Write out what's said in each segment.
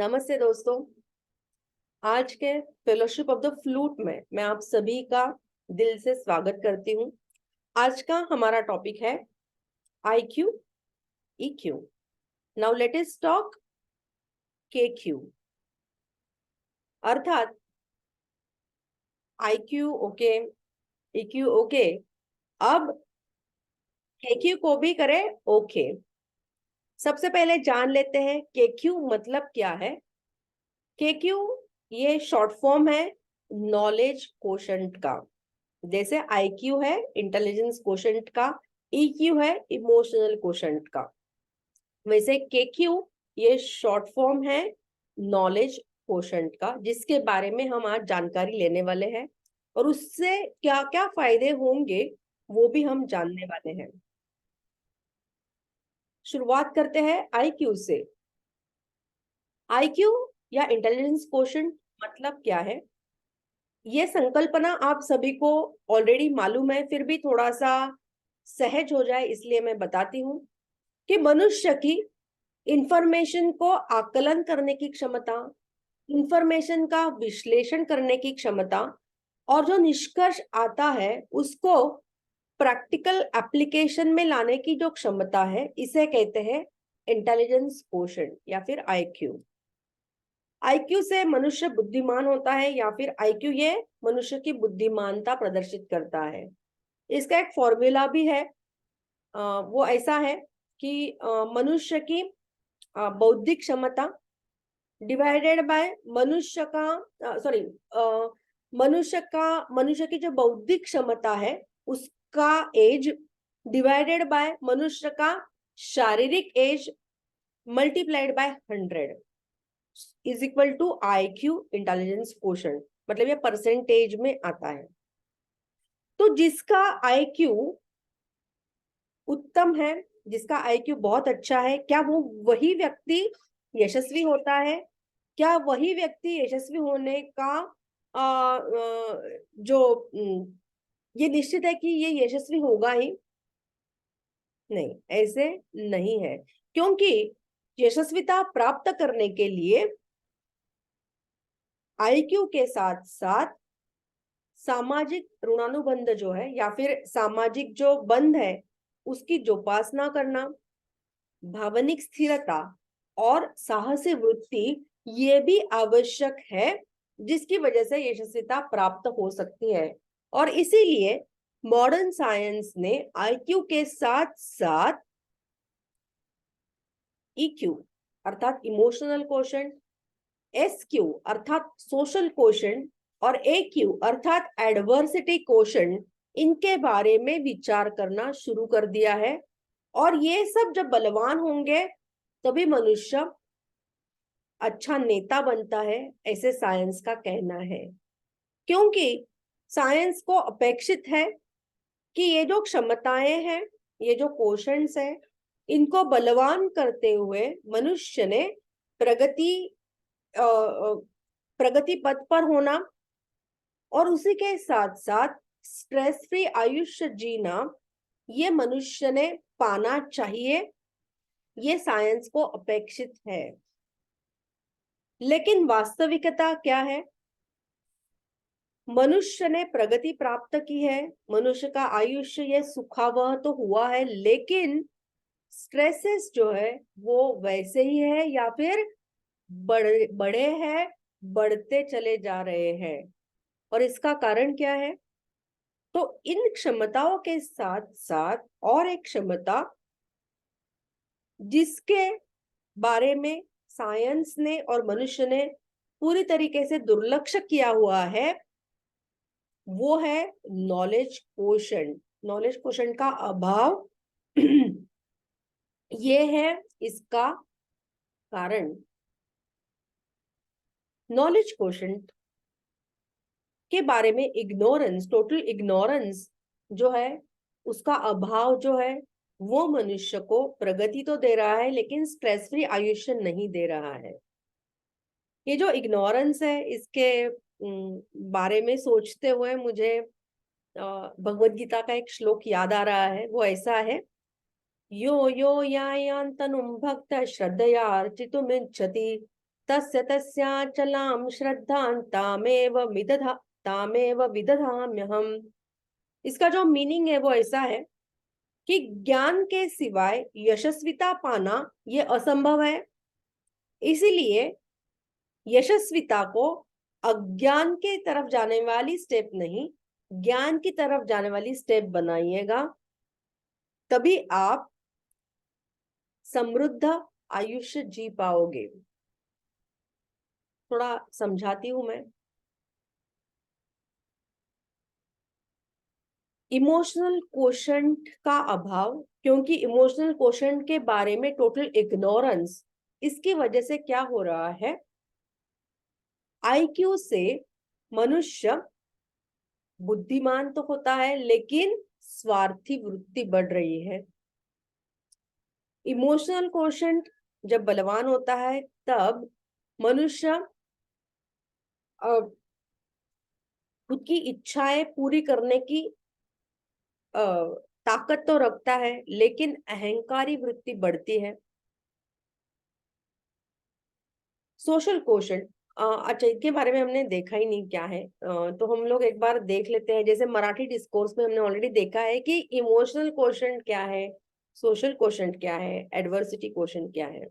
नमस्ते दोस्तों। आज के फेलोशिप ऑफ द फ्लूट में मैं आप सभी का दिल से स्वागत करती हूँ। आज का हमारा टॉपिक है IQ, EQ। Now let us talk KQ। अर्थात IQ ओके, EQ ओके, अब KQ को भी करें ओके। सबसे पहले जान लेते हैं KQ मतलब क्या है। KQ ये शॉर्ट फॉर्म है नॉलेज कोशेंट का। जैसे IQ है इंटेलिजेंस कोशेंट का, EQ है इमोशनल कोशेंट का, वैसे KQ ये शॉर्ट फॉर्म है नॉलेज कोशेंट का, जिसके बारे में हम आज जानकारी लेने वाले हैं और उससे क्या क्या फायदे होंगे वो भी हम जानने वाले हैं। शुरुआत करते हैं IQ से। IQ या इंटेलिजेंस कोशेंट मतलब क्या है, ये संकल्पना आप सभी को ऑलरेडी मालूम है, फिर भी थोड़ा सा सहज हो जाए इसलिए मैं बताती हूँ कि मनुष्य की इंफॉर्मेशन को आकलन करने की क्षमता, इंफॉर्मेशन का विश्लेषण करने की क्षमता और जो निष्कर्ष आता है उसको प्रैक्टिकल एप्लीकेशन में लाने की जो क्षमता है, इसे कहते हैं इंटेलिजेंस कोशेंट या फिर IQ। IQ से मनुष्य बुद्धिमान होता है या फिर IQ ये मनुष्य की बुद्धिमानता प्रदर्शित करता है। इसका एक फॉर्मूला भी है। वो ऐसा है कि मनुष्य की बौद्धिक क्षमता डिवाइडेड बाय मनुष्य का सॉरी मनुष्य की जो बौद्धिक क्षमता है उसका एज डिवाइडेड बाय मनुष्य का शारीरिक age multiplied by 100 is equal to IQ intelligence quotient. मतलब ये परसेंटेज में आता है। तो जिसका IQ उत्तम है, जिसका IQ बहुत अच्छा है, क्या वो वही व्यक्ति यशस्वी होता है? क्या वही व्यक्ति यशस्वी होने का जो ये निश्चित है कि ये यशस्वी होगा ही? नहीं, ऐसे नहीं है। क्योंकि यशस्विता प्राप्त करने के लिए IQ के साथ साथ सामाजिक ऋणानुबंध जो है या फिर सामाजिक जो बंध है उसकी जोपासना करना, भावनिक स्थिरता और साहसी वृत्ति ये भी आवश्यक है, जिसकी वजह से यशस्विता प्राप्त हो सकती है। और इसीलिए मॉडर्न साइंस ने IQ के साथ साथ EQ अर्थात इमोशनल कोशेंट, SQ अर्थात सोशल कोशेंट और AQ अर्थात एडवर्सिटी कोशेंट, इनके बारे में विचार करना शुरू कर दिया है। और ये सब जब बलवान होंगे तभी मनुष्य अच्छा नेता बनता है, ऐसे साइंस का कहना है। क्योंकि साइंस को अपेक्षित है कि ये जो क्षमताएं हैं, ये जो कोशेंट्स हैं, इनको बलवान करते हुए मनुष्य ने प्रगति प्रगति पथ पर होना और उसी के साथ साथ स्ट्रेस फ्री आयुष्य जीना ये मनुष्य ने पाना चाहिए। ये साइंस को अपेक्षित है। लेकिन वास्तविकता क्या है? मनुष्य ने प्रगति प्राप्त की है, मनुष्य का आयुष्य ये सुखावह तो हुआ है, लेकिन स्ट्रेसेस जो है वो वैसे ही है या फिर बड़े बड़े हैं, बढ़ते चले जा रहे हैं। और इसका कारण क्या है? तो इन क्षमताओं के साथ साथ और एक क्षमता जिसके बारे में साइंस ने और मनुष्य ने पूरी तरीके से दुर्लक्ष्य किया हुआ है, वो है नॉलेज कोशेंट। नॉलेज कोशेंट का अभाव ये है इसका कारण। नॉलेज कोशेंट के बारे में इग्नोरेंस, टोटल इग्नोरेंस जो है, उसका अभाव जो है, वो मनुष्य को प्रगति तो दे रहा है लेकिन स्ट्रेस फ्री आयुष्य नहीं दे रहा है। ये जो इग्नोरेंस है, इसके बारे में सोचते हुए मुझे भगवत गीता का एक श्लोक याद आ रहा है। वो ऐसा है, यो यो यायान्तनुं भक्त श्रद्धया अर्चितुमिच्छति तस्य तस्याचलां श्रद्धां तामेव विदधाम्यहम्। इसका जो मीनिंग है वो ऐसा है कि ज्ञान के सिवाय यशस्विता पाना ये असंभव है, इसीलिए यशस्विता को अज्ञान के तरफ जाने वाली स्टेप नहीं, ज्ञान की तरफ जाने वाली स्टेप बनाइएगा, तभी आप समृद्ध आयुष्य जी पाओगे। थोड़ा समझाती हूं मैं। इमोशनल कोशंट का अभाव, क्योंकि इमोशनल कोशंट के बारे में टोटल इग्नोरेंस, इसकी वजह से क्या हो रहा है, आईक्यू से मनुष्य बुद्धिमान तो होता है लेकिन स्वार्थी वृत्ति बढ़ रही है। इमोशनल कोशंट जब बलवान होता है तब मनुष्य खुद की इच्छाएं पूरी करने की ताकत तो रखता है, लेकिन अहंकारी वृत्ति बढ़ती है। सोशल कोशंट, अच्छा इसके बारे में हमने देखा ही नहीं क्या है, तो हम लोग एक बार देख लेते हैं। जैसे मराठी डिस्कोर्स में हमने ऑलरेडी देखा है कि इमोशनल कोशंट क्या है, सोशल कोशंट क्या है, एडवर्सिटी कोशंट क्या है।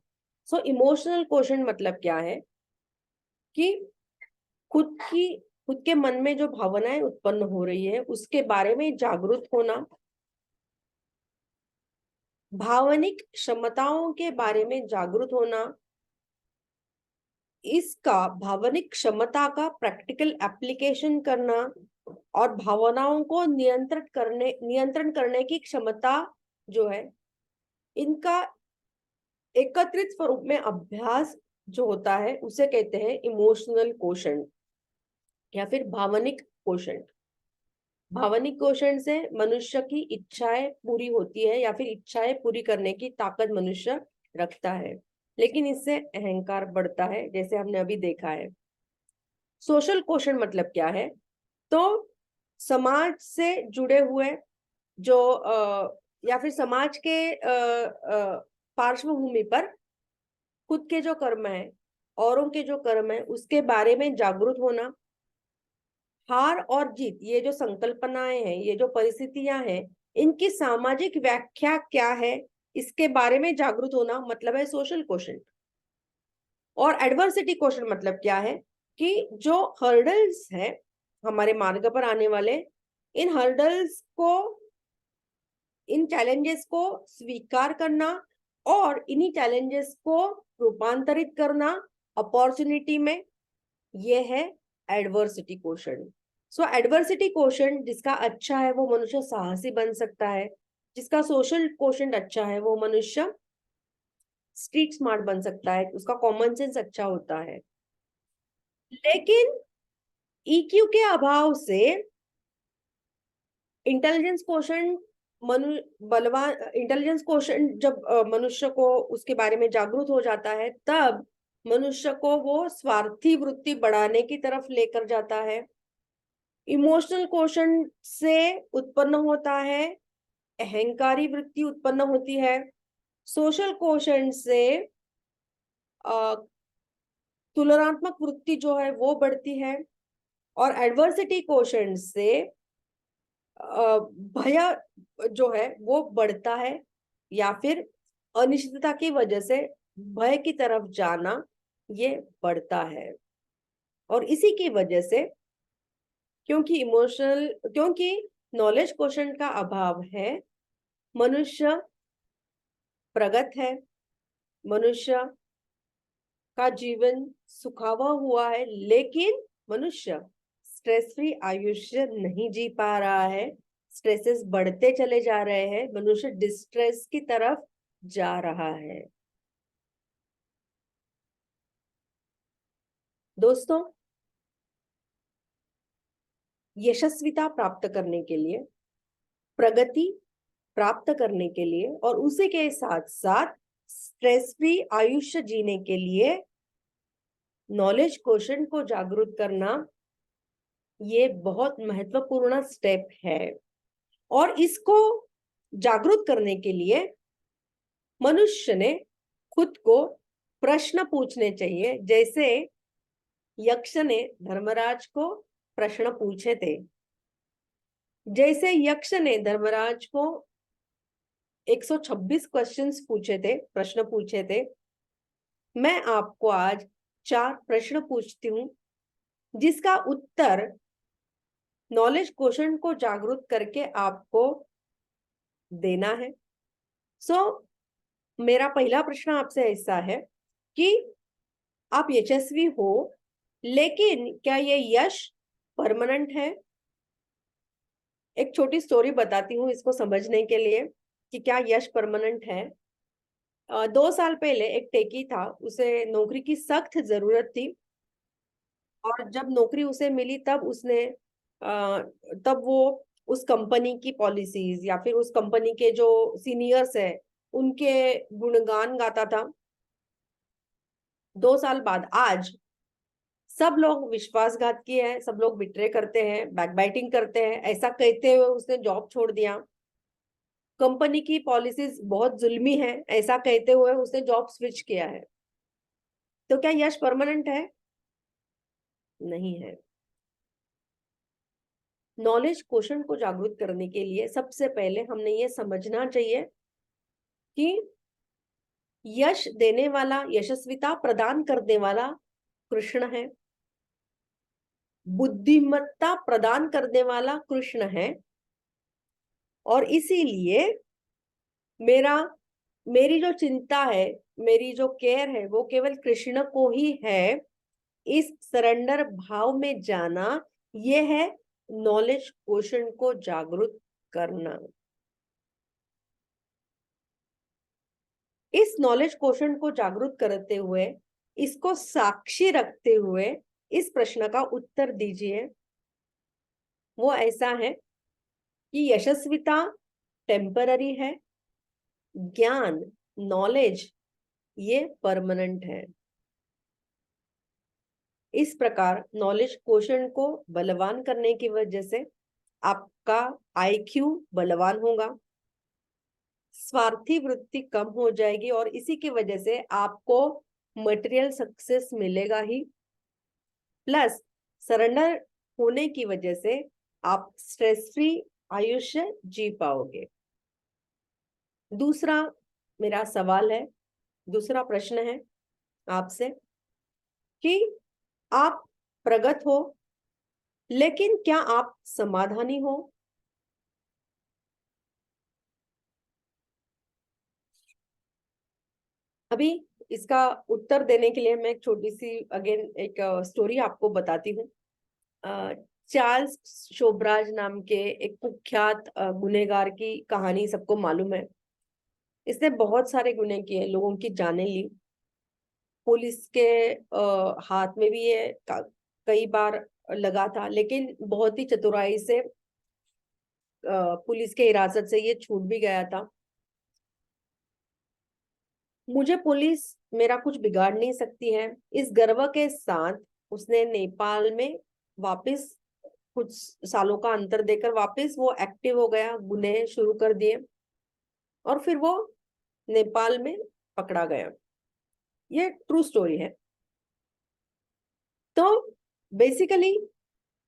सो इमोशनल कोशंट मतलब क्या है कि खुद की खुद के मन में जो भावनाएं उत्पन्न हो रही है उसके बारे में जागरूक होना, भावनिक क्षमताओं के बारे में जागरूक होना, इसका भावनिक क्षमता का प्रैक्टिकल एप्लीकेशन करना, और भावनाओं को नियंत्रण करने की क्षमता जो है, इनका एकत्रित स्वरूप में अभ्यास जो होता है उसे कहते हैं इमोशनल कोशंट या फिर भावनिक कोशंट। भावनिक कोशंट से मनुष्य की इच्छाएं पूरी होती है या फिर इच्छाएं पूरी करने की ताकत मनुष्य रखता है, लेकिन इससे अहंकार बढ़ता है, जैसे हमने अभी देखा है। सोशल कोशंट मतलब क्या है, तो समाज से जुड़े हुए जो या फिर समाज के पार्श्वभूमि पर खुद के जो कर्म है, औरों के जो कर्म है उसके बारे में जागरूक होना, हार और जीत ये जो संकल्पनाएं हैं, ये जो परिस्थितियां हैं, इनकी सामाजिक व्याख्या क्या है, इसके बारे में जागरूक होना मतलब है सोशल कोशंट। और एडवर्सिटी क्वेश्चन मतलब क्या है कि जो हर्डल्स है हमारे मार्ग पर आने वाले, इन हर्डल्स को, इन चैलेंजेस को स्वीकार करना और इन्हीं चैलेंजेस को रूपांतरित करना अपॉर्चुनिटी में, ये है एडवर्सिटी क्वेश्चन। सो एडवर्सिटी क्वेश्चन जिसका अच्छा है वो मनुष्य साहसी बन सकता है, जिसका सोशल क्वेश्चन अच्छा है वो मनुष्य स्ट्रीट स्मार्ट बन सकता है, उसका कॉमन सेंस अच्छा होता है। लेकिन ईक्यू के अभाव से इंटेलिजेंस क्वोशंट मनु बलवान इंटेलिजेंस क्वोशंट जब मनुष्य को उसके बारे में जागरूक हो जाता है तब मनुष्य को वो स्वार्थी वृत्ति बढ़ाने की तरफ लेकर जाता है। इमोशनल क्वोशंट से उत्पन्न होता है अहंकारी वृत्ति उत्पन्न होती है। सोशल क्वोशंट से तुलनात्मक वृत्ति जो है वो बढ़ती है, और एडवर्सिटी क्वोशंट से भय जो है वो बढ़ता है, या फिर अनिश्चितता की वजह से भय की तरफ जाना ये बढ़ता है। और इसी की वजह से, क्योंकि नॉलेज क्वेश्चन का अभाव है, मनुष्य प्रगत है, मनुष्य का जीवन सुखावा हुआ है, लेकिन मनुष्य स्ट्रेस फ्री आयुष्य नहीं जी पा रहा है। स्ट्रेसेस बढ़ते चले जा रहे हैं, मनुष्य डिस्ट्रेस की तरफ जा रहा है। दोस्तों, यशस्विता प्राप्त करने के लिए, प्रगति प्राप्त करने के लिए और उसी के साथ साथ स्ट्रेस फ्री आयुष्य जीने के लिए नॉलेज क्वेश्चन को जागरूक करना ये बहुत महत्वपूर्ण स्टेप है। और इसको जागरूक करने के लिए मनुष्य ने खुद को प्रश्न पूछने चाहिए, जैसे यक्ष ने धर्मराज को प्रश्न पूछे थे। जैसे यक्ष ने धर्मराज को 126 क्वेश्चंस पूछे थे, प्रश्न पूछे थे, मैं आपको आज 4 प्रश्न पूछती हूं जिसका उत्तर नॉलेज क्वेश्चन को जागरूक करके आपको देना है। मेरा पहला प्रश्न आपसे ऐसा है कि आप यशस्वी हो, लेकिन क्या ये यश परमानेंट है? एक छोटी स्टोरी बताती हूँ इसको समझने के लिए कि क्या यश परमानेंट है। 2 साल पहले एक टेकी था, उसे नौकरी की सख्त जरूरत थी, और जब नौकरी उसे मिली तब वो उस कंपनी की पॉलिसीज या फिर उस कंपनी के जो सीनियर्स है उनके गुणगान गाता था। 2 साल बाद आज सब लोग विश्वासघात किए हैं, सब लोग बिट्रे करते हैं, बैकबाइटिंग करते हैं, ऐसा कहते हुए उसने जॉब छोड़ दिया। कंपनी की पॉलिसीज बहुत जुल्मी है, ऐसा कहते हुए उसने जॉब स्विच किया है। तो क्या यश परमानेंट है? नहीं है। नॉलेज क्वेश्चन को जागरूक करने के लिए सबसे पहले हमने ये समझना चाहिए कि यश देने वाला, यशस्विता प्रदान करने वाला कृष्ण है, बुद्धिमत्ता प्रदान करने वाला कृष्ण है, और इसीलिए मेरा मेरी जो चिंता है, मेरी जो केयर है, वो केवल कृष्ण को ही है। इस सरेंडर भाव में जाना, ये है नॉलेज क्वेश्चन को जागरूक करना। इस नॉलेज क्वेश्चन को जागरूक करते हुए, इसको साक्षी रखते हुए इस प्रश्न का उत्तर दीजिए। वो ऐसा है कि यशस्विता टेम्पररी है, ज्ञान, नॉलेज ये परमानेंट है। इस प्रकार नॉलेज क्वेश्चन को बलवान करने की वजह से आपका आईक्यू बलवान होगा, स्वार्थी वृत्ति कम हो जाएगी, और इसी की वजह से आपको मटेरियल सक्सेस मिलेगा ही, प्लस सरेंडर होने की वजह से आप स्ट्रेस फ्री आयुष्य जी पाओगे। दूसरा मेरा सवाल है, दूसरा प्रश्न है आपसे कि आप प्रगत हो, लेकिन क्या आप समाधानी हो? अभी इसका उत्तर देने के लिए मैं एक छोटी सी अगेन एक स्टोरी आपको बताती हूँ। चार्ल्स शोबराज नाम के एक कुख्यात गुनहगार की कहानी सबको मालूम है। इसने बहुत सारे गुनाह किए, लोगों की जानें ली, पुलिस के हाथ में भी ये कई बार लगा था, लेकिन बहुत ही चतुराई से पुलिस के हिरासत से ये छूट भी गया था। मुझे पुलिस मेरा कुछ बिगाड़ नहीं सकती है, इस गर्व के साथ उसने नेपाल में वापस, कुछ सालों का अंतर देकर वापस वो एक्टिव हो गया, गुनाह शुरू कर दिए, और फिर वो नेपाल में पकड़ा गया। ये ट्रू स्टोरी है। तो बेसिकली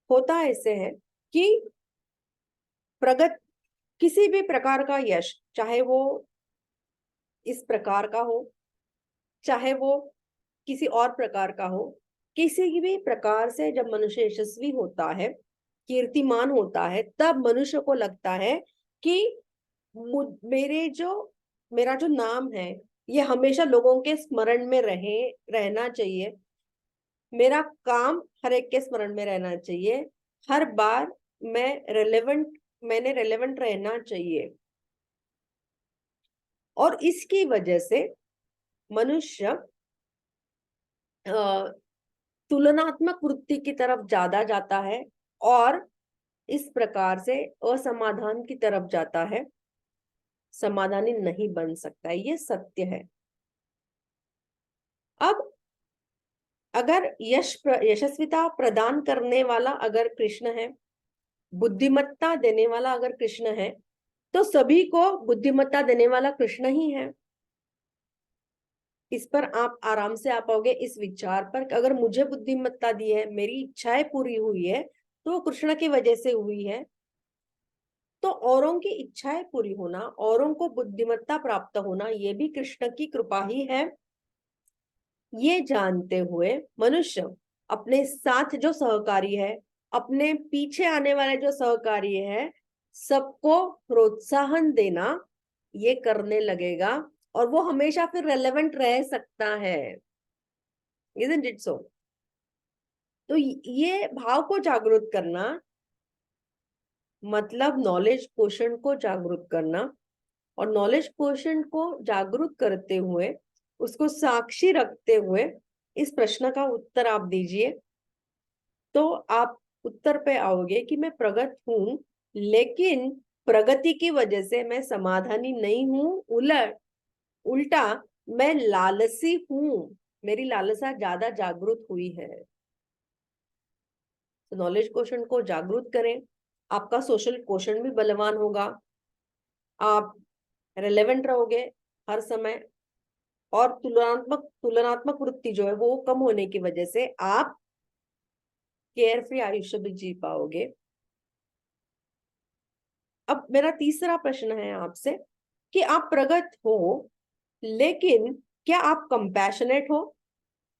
होता ऐसे है कि प्रगत किसी भी प्रकार का यश, चाहे वो इस प्रकार का हो, चाहे वो किसी और प्रकार का हो, किसी भी प्रकार से जब मनुष्य यशस्वी होता है, कीर्तिमान होता है, तब मनुष्य को लगता है कि मेरा जो नाम है ये हमेशा लोगों के स्मरण में रहना चाहिए, मेरा काम हर एक के स्मरण में रहना चाहिए, हर बार मैंने रेलेवेंट रहना चाहिए। और इसकी वजह से मनुष्य तुलनात्मक वृत्ति की तरफ ज्यादा जाता है, और इस प्रकार से असमाधान की तरफ जाता है, समाधानी नहीं बन सकता है, ये सत्य है। अब अगर यशस्विता प्रदान करने वाला अगर कृष्ण है, बुद्धिमत्ता देने वाला अगर कृष्ण है, तो सभी को बुद्धिमत्ता देने वाला कृष्ण ही है। इस पर आप आराम से आ पाओगे, इस विचार पर कि अगर मुझे बुद्धिमत्ता दी है, मेरी इच्छाएं पूरी हुई है, तो वो कृष्ण की वजह से हुई है। तो औरों की इच्छाएं पूरी होना, औरों को बुद्धिमत्ता प्राप्त होना, ये भी कृष्ण की कृपा ही है। ये जानते हुए मनुष्य अपने साथ जो सहकारी है, अपने पीछे आने वाले जो सहकारी है, सबको प्रोत्साहन देना ये करने लगेगा, और वो हमेशा फिर रेलेवेंट रह सकता है। Isn't it so? तो ये भाव को जागृत करना मतलब नॉलेज क्वोशंट को जागृत करना, और नॉलेज क्वोशंट को जागृत करते हुए, उसको साक्षी रखते हुए इस प्रश्न का उत्तर आप दीजिए। तो आप उत्तर पे आओगे कि मैं प्रगत हूं, लेकिन प्रगति की वजह से मैं समाधानी नहीं हूं, उल्टा मैं लालसी हूं, मेरी लालसा ज्यादा जागृत हुई है। तो नॉलेज क्वोशंट को जागृत करें, आपका सोशल क्वोशंट भी बलवान होगा, आप रेलेवेंट रहोगे हर समय, और तुलनात्मक तुलनात्मक वृत्ति जो है वो कम होने की वजह से आप केयर फ्री आयुष्य भी जी पाओगे। अब मेरा तीसरा प्रश्न है आपसे कि आप प्रगत हो, लेकिन क्या आप कंपैशनेट हो?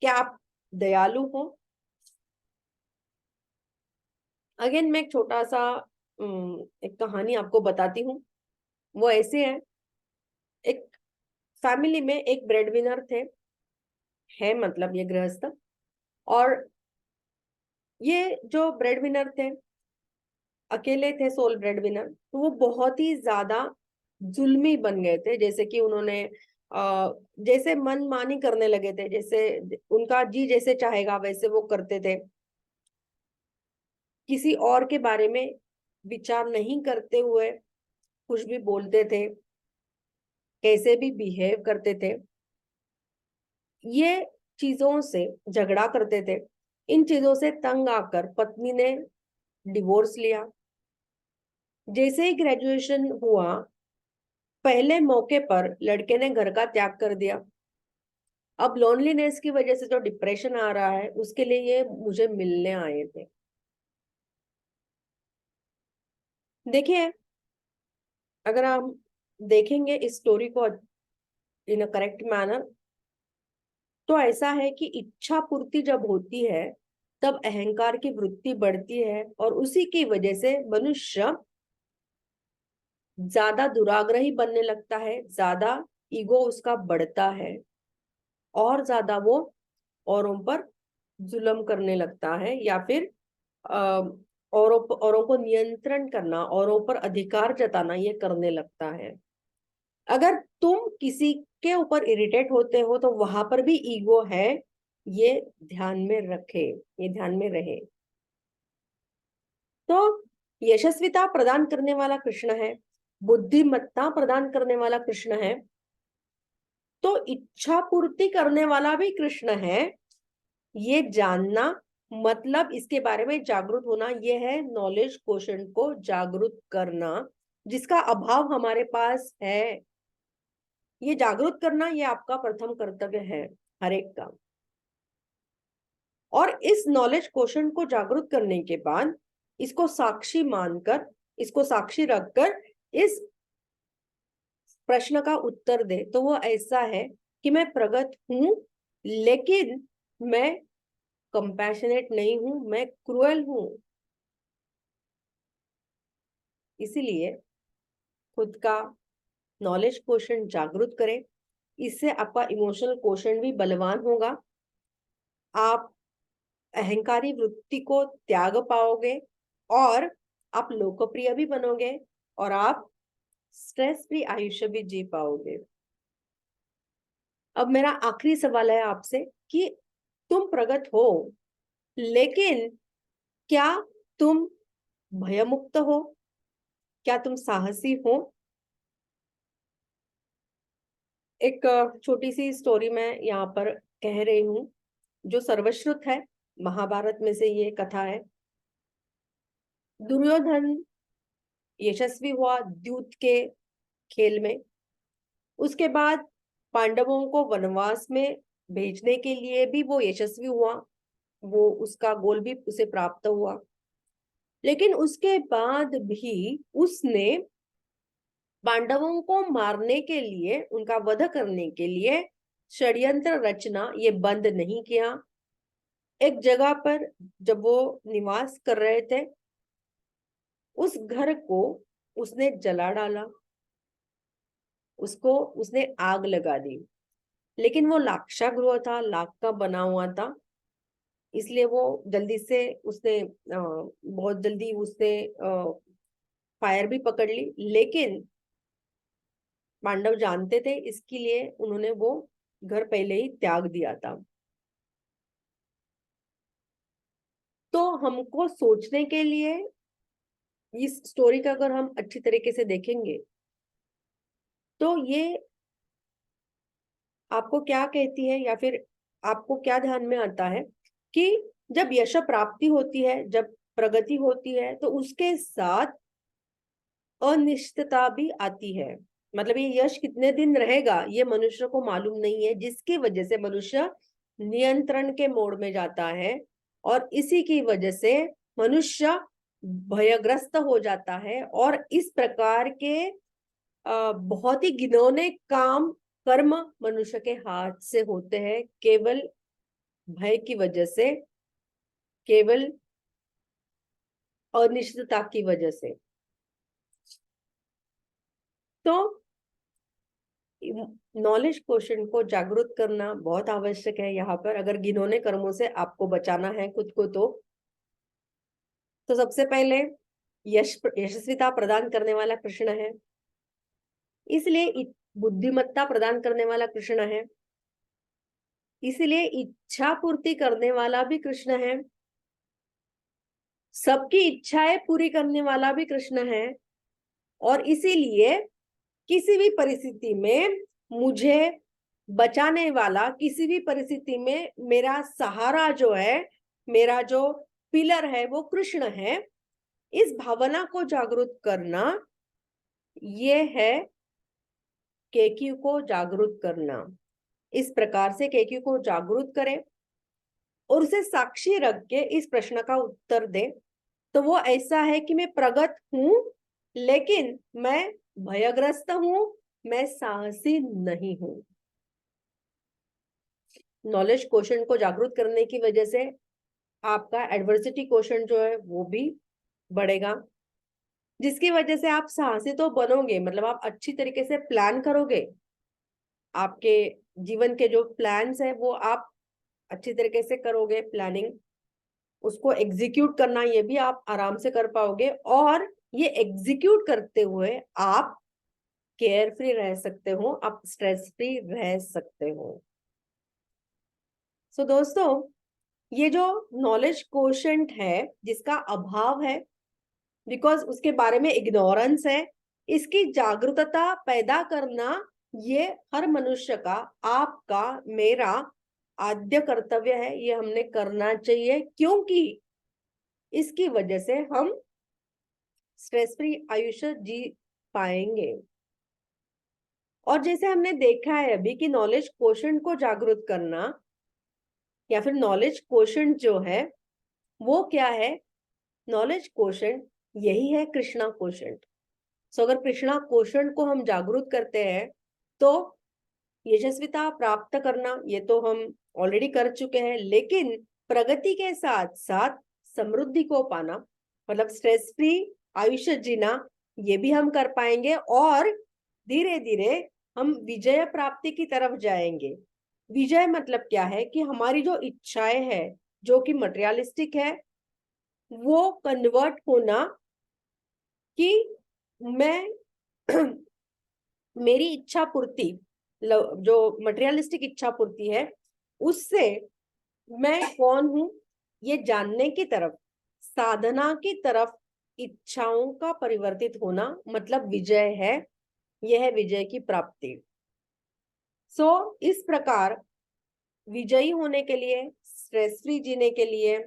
क्या आप दयालु हो? अगेन मैं एक छोटा सा एक कहानी आपको बताती हूँ। वो ऐसे है, एक फैमिली में एक ब्रेड विनर थे, है मतलब ये गृहस्थ, और ये जो ब्रेड विनर थे अकेले थे, सोल ब्रेड विनर, तो वो बहुत ही ज्यादा जुल्मी बन गए थे। जैसे कि उन्होंने जैसे मनमानी करने लगे थे, जैसे उनका जी जैसे चाहेगा वैसे वो करते थे, किसी और के बारे में विचार नहीं करते हुए कुछ भी बोलते थे, कैसे भी बिहेव करते थे, ये चीजों से झगड़ा करते थे। इन चीजों से तंग आकर पत्नी ने डिवोर्स लिया। जैसे ही ग्रेजुएशन हुआ, पहले मौके पर लड़के ने घर का त्याग कर दिया। अब लोनलीनेस की वजह से जो डिप्रेशन आ रहा है, उसके लिए ये मुझे मिलने आए थे। देखिए, अगर हम देखेंगे इस स्टोरी को इन अ करेक्ट मैनर, तो ऐसा है कि इच्छा पूर्ति जब होती है, तब अहंकार की वृत्ति बढ़ती है, और उसी की वजह से मनुष्य ज्यादा दुराग्रही बनने लगता है, ज्यादा ईगो उसका बढ़ता है, और ज्यादा वो औरों पर जुल्म करने लगता है, या फिर औरों को नियंत्रण करना, औरों पर अधिकार जताना ये करने लगता है। अगर तुम किसी के ऊपर इरिटेट होते हो, तो वहां पर भी ईगो है, ये ध्यान में रखे, ये ध्यान में रहे। तो यशस्विता प्रदान करने वाला कृष्ण है, बुद्धिमत्ता प्रदान करने वाला कृष्ण है, तो इच्छा पूर्ति करने वाला भी कृष्ण है। ये जानना मतलब इसके बारे में जागरूक होना, ये है नॉलेज क्वोशंट को जागरूक करना, जिसका अभाव हमारे पास है। ये जागरूक करना, ये आपका प्रथम कर्तव्य है हर एक का। और इस नॉलेज क्वोशंट को जागरूक करने के बाद इसको साक्षी मानकर, इसको साक्षी रखकर इस प्रश्न का उत्तर दे, तो वो ऐसा है कि मैं प्रगत हूं, लेकिन मैं कंपैशनेट नहीं हूं, मैं क्रूएल हूं। इसीलिए खुद का नॉलेज क्वोशंट जागृत करें, इससे आपका इमोशनल क्वोशंट भी बलवान होगा, आप अहंकारी वृत्ति को त्याग पाओगे, और आप लोकप्रिय भी बनोगे, और आप स्ट्रेस फ्री आयुष्य भी जी पाओगे। अब मेरा आखिरी सवाल है आपसे कि तुम प्रगत हो, लेकिन क्या तुम भयमुक्त हो? क्या तुम साहसी हो? एक छोटी सी स्टोरी मैं यहाँ पर कह रही हूँ, जो सर्वश्रुत है, महाभारत में से ये कथा है। दुर्योधन यशस्वी हुआ द्यूत के खेल में। उसके बाद पांडवों को वनवास में भेजने के लिए भी वो यशस्वी हुआ, वो उसका गोल भी उसे प्राप्त हुआ। लेकिन उसके बाद भी उसने पांडवों को मारने के लिए, उनका वध करने के लिए षड्यंत्र रचना ये बंद नहीं किया। एक जगह पर जब वो निवास कर रहे थे, उस घर को उसने जला डाला, उसको उसने आग लगा दी। लेकिन वो लाक्षागृह था, लाख का बना हुआ था, इसलिए वो जल्दी से उसने बहुत जल्दी उसने फायर भी पकड़ ली। लेकिन पांडव जानते थे, इसके लिए उन्होंने वो घर पहले ही त्याग दिया था। तो हमको सोचने के लिए इस स्टोरी का अगर हम अच्छी तरीके से देखेंगे तो ये आपको क्या कहती है, या फिर आपको क्या ध्यान में आता है कि जब यश प्राप्ति होती है, जब प्रगति होती है, तो उसके साथ अनिश्चितता भी आती है। मतलब ये यश कितने दिन रहेगा ये मनुष्य को मालूम नहीं है, जिसकी वजह से मनुष्य नियंत्रण के मोड में जाता है, और इसी की वजह से मनुष्य भयग्रस्त हो जाता है, और इस प्रकार के बहुत ही घिनौने काम कर्म मनुष्य के हाथ से होते हैं, केवल भय की वजह से, केवल अनिश्चितता की वजह से। तो नॉलेज क्वेश्चन को जागरूक करना बहुत आवश्यक है यहाँ पर, अगर घिनौने कर्मों से आपको बचाना है खुद को। तो सबसे पहले यशस्विता प्रदान करने वाला कृष्ण है, इसलिए बुद्धिमत्ता प्रदान करने वाला कृष्ण है, इसलिए इच्छा पूर्ति करने वाला भी कृष्ण है, सबकी इच्छाएं पूरी करने वाला भी कृष्ण है, और इसीलिए किसी भी परिस्थिति में मुझे बचाने वाला, किसी भी परिस्थिति में मेरा सहारा जो है, मेरा जो पिलर है वो कृष्ण है। इस भावना को जागरूक करना ये है केक्यू को जागरूक करना। इस प्रकार से केक्यू को जागरूक करें और उसे साक्षी रख के इस प्रश्न का उत्तर दे। तो वो ऐसा है कि मैं प्रगत हूं, लेकिन मैं भयग्रस्त हूं, मैं साहसी नहीं हूं। नॉलेज क्वेश्चन को जागरूक करने की वजह से आपका एडवर्सिटी क्वेश्चन जो है वो भी बढ़ेगा, जिसकी वजह से आप साहसी तो बनोगे, मतलब आप अच्छी तरीके से प्लान करोगे, आपके जीवन के जो प्लान्स है वो आप अच्छी तरीके से करोगे, प्लानिंग उसको एग्जीक्यूट करना ये भी आप आराम से कर पाओगे, और ये एग्जीक्यूट करते हुए आप केयर फ्री रह सकते हो, आप स्ट्रेस फ्री रह सकते हो। सो दोस्तों, ये जो नॉलेज कोशेंट है जिसका अभाव है, बिकॉज उसके बारे में इग्नोरेंस है, इसकी जागरूकता पैदा करना ये हर मनुष्य का, आपका, मेरा आद्य कर्तव्य है। ये हमने करना चाहिए, क्योंकि इसकी वजह से हम स्ट्रेस फ्री आयुष्य जी पाएंगे। और जैसे हमने देखा है अभी कि नॉलेज क्वोशंट को जागरूक करना, या फिर नॉलेज क्वोशंट जो है वो क्या है, नॉलेज क्वोशंट यही है कृष्णा क्वोशंट। सो अगर कृष्णा क्वोशंट को हम जागरूक करते हैं तो यशस्विता प्राप्त करना ये तो हम ऑलरेडी कर चुके हैं, लेकिन प्रगति के साथ साथ समृद्धि को पाना, मतलब स्ट्रेस फ्री आयुष्य जीना, ये भी हम कर पाएंगे, और धीरे धीरे हम विजय प्राप्ति की तरफ जाएंगे। विजय मतलब क्या है कि हमारी जो इच्छाएं है, जो कि मटेरियलिस्टिक है, वो कन्वर्ट होना कि मैं मेरी इच्छा पूर्ति, जो मटेरियलिस्टिक इच्छा पूर्ति है, उससे मैं कौन हूं ये जानने की तरफ, साधना की तरफ इच्छाओं का परिवर्तित होना, मतलब विजय है। यह है विजय की प्राप्ति। सो इस प्रकार विजयी होने के लिए, स्ट्रेस फ्री जीने के लिए,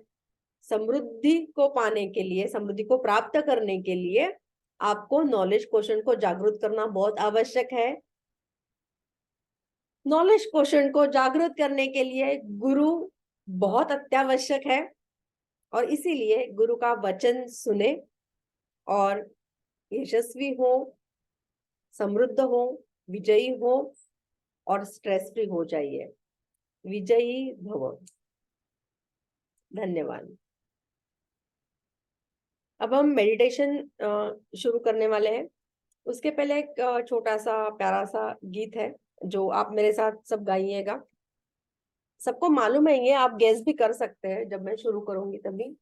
समृद्धि को पाने के लिए, समृद्धि को प्राप्त करने के लिए आपको नॉलेज क्वेश्चन को जागरूक करना बहुत आवश्यक है। नॉलेज क्वेश्चन को जागृत करने के लिए गुरु बहुत अत्यावश्यक है, और इसीलिए गुरु का वचन सुने और यशस्वी हो, समृद्ध हो, विजयी हो और स्ट्रेस फ्री हो जाइए। विजयी भव। धन्यवाद। अब हम मेडिटेशन शुरू करने वाले हैं। उसके पहले एक छोटा सा प्यारा सा गीत है जो आप मेरे साथ सब गाइएगा। सबको मालूम है ये, आप गेस भी कर सकते हैं जब मैं शुरू करूंगी तभी।